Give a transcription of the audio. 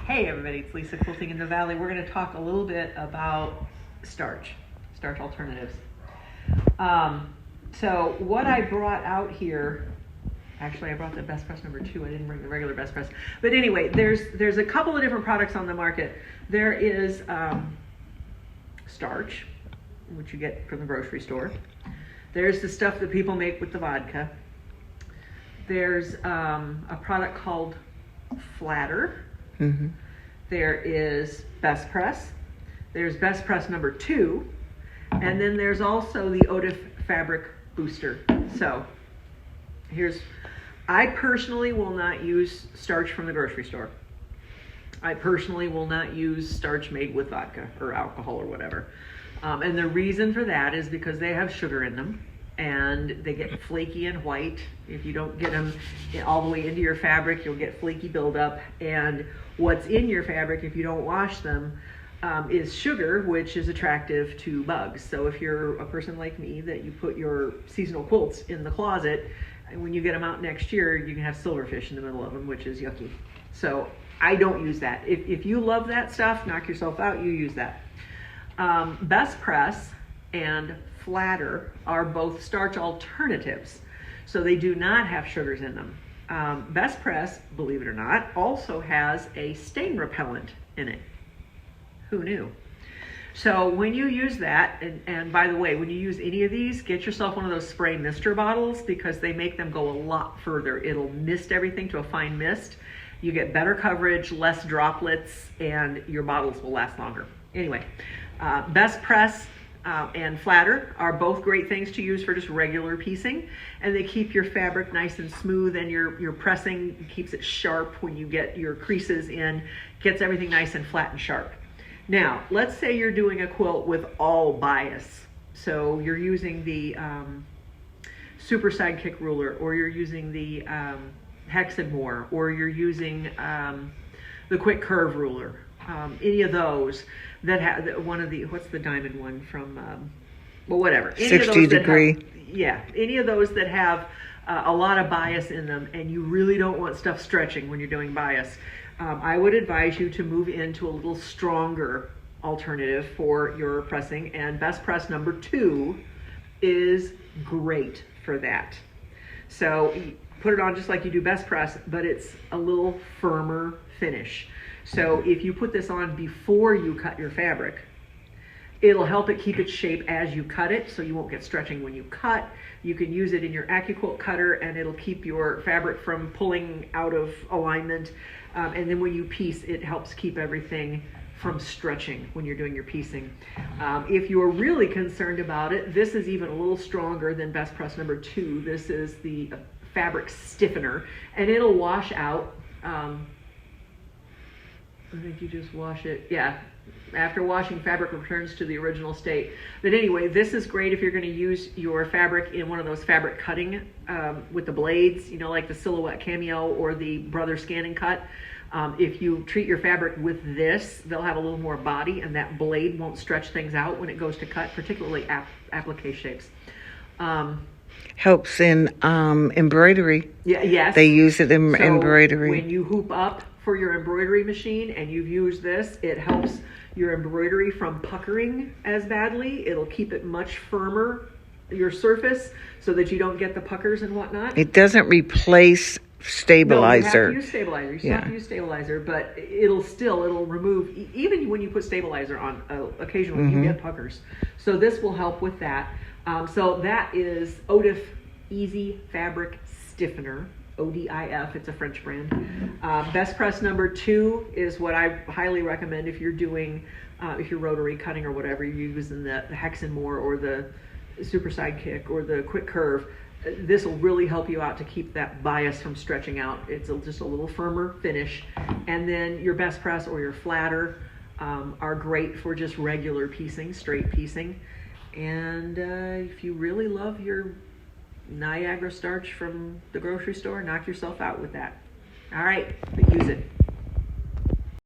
Hey everybody, it's Lisa Quilting in the Valley. We're going to talk a little bit about starch alternatives. So what I brought out here, actually I brought the Best Press number 2, I didn't bring the regular Best Press. But anyway, there's a couple of different products on the market. There is starch, which you get from the grocery store. There's the stuff that people make with the vodka. There's a product called Flatter. Mm-hmm. There is Best Press. There's Best Press number 2. And then there's also the Otif Fabric Booster. So I personally will not use starch from the grocery store. I personally will not use starch made with vodka or alcohol or whatever. And the reason for that is because they have sugar in them and they get flaky and white. If you don't get them all the way into your fabric, you'll get flaky buildup. And what's in your fabric, if you don't wash them, is sugar, which is attractive to bugs. So if you're a person like me that you put your seasonal quilts in the closet, and when you get them out next year, you can have silverfish in the middle of them, which is yucky. So I don't use that. If you love that stuff, knock yourself out, you use that. Best Press and Flatter are both starch alternatives. So they do not have sugars in them. Best Press, believe it or not, also has a stain repellent in it. Who knew? So when you use that, and by the way, when you use any of these, get yourself one of those spray mister bottles because they make them go a lot further. It'll mist everything to a fine mist. You get better coverage, less droplets, and your bottles will last longer. Anyway, Best Press and Flatter are both great things to use for just regular piecing, and they keep your fabric nice and smooth, and your pressing keeps it sharp when you get your creases in, gets everything nice and flat and sharp. Now, let's say you're doing a quilt with all bias. So you're using the Super Sidekick ruler, or you're using the Hex and More, or you're using the Quick Curve ruler. Any of those that have one of the, what's the diamond one from, well, whatever. Any 60 of those degree. Any of those that have a lot of bias in them, and you really don't want stuff stretching when you're doing bias, I would advise you to move into a little stronger alternative for your pressing, and Best Press number 2 is great for that. So put it on just like you do Best Press, but it's a little firmer finish. So if you put this on before you cut your fabric, it'll help it keep its shape as you cut it, so you won't get stretching when you cut. You can use it in your AccuQuilt cutter, and it'll keep your fabric from pulling out of alignment. And then when you piece, it helps keep everything from stretching when you're doing your piecing. If you're really concerned about it, this is even a little stronger than Best Press number 2. This is the fabric stiffener, and it'll wash out. I think you just wash it. Yeah, after washing, fabric returns to the original state. But anyway, this is great if you're going to use your fabric in one of those fabric cutting with the blades, you know, like the Silhouette Cameo or the Brother Scan and Cut. If you treat your fabric with this, they'll have a little more body, and that blade won't stretch things out when it goes to cut, particularly applique shapes. Helps in embroidery. Yeah, yes. They use it in embroidery. When you hoop up for your embroidery machine and you've used this, it helps your embroidery from puckering as badly. It'll keep it much firmer, your surface, so that you don't get the puckers and whatnot. It doesn't replace stabilizer. No, you have to use stabilizer. You still have to use stabilizer, but it'll remove, even when you put stabilizer on, occasionally you get puckers. So this will help with that. So that is Otif Easy Fabric Stiffener, ODIF, it's a French brand. Best Press number 2 is what I highly recommend if you're doing, if you're rotary cutting or whatever, you're using the Hex and More or the Super Sidekick or the Quick Curve. This will really help you out to keep that bias from stretching out. It's just a little firmer finish. And then your Best Press or your Flatter are great for just regular piecing, straight piecing. And if you really love your Niagara starch from the grocery store, knock yourself out with that. All right, but use it.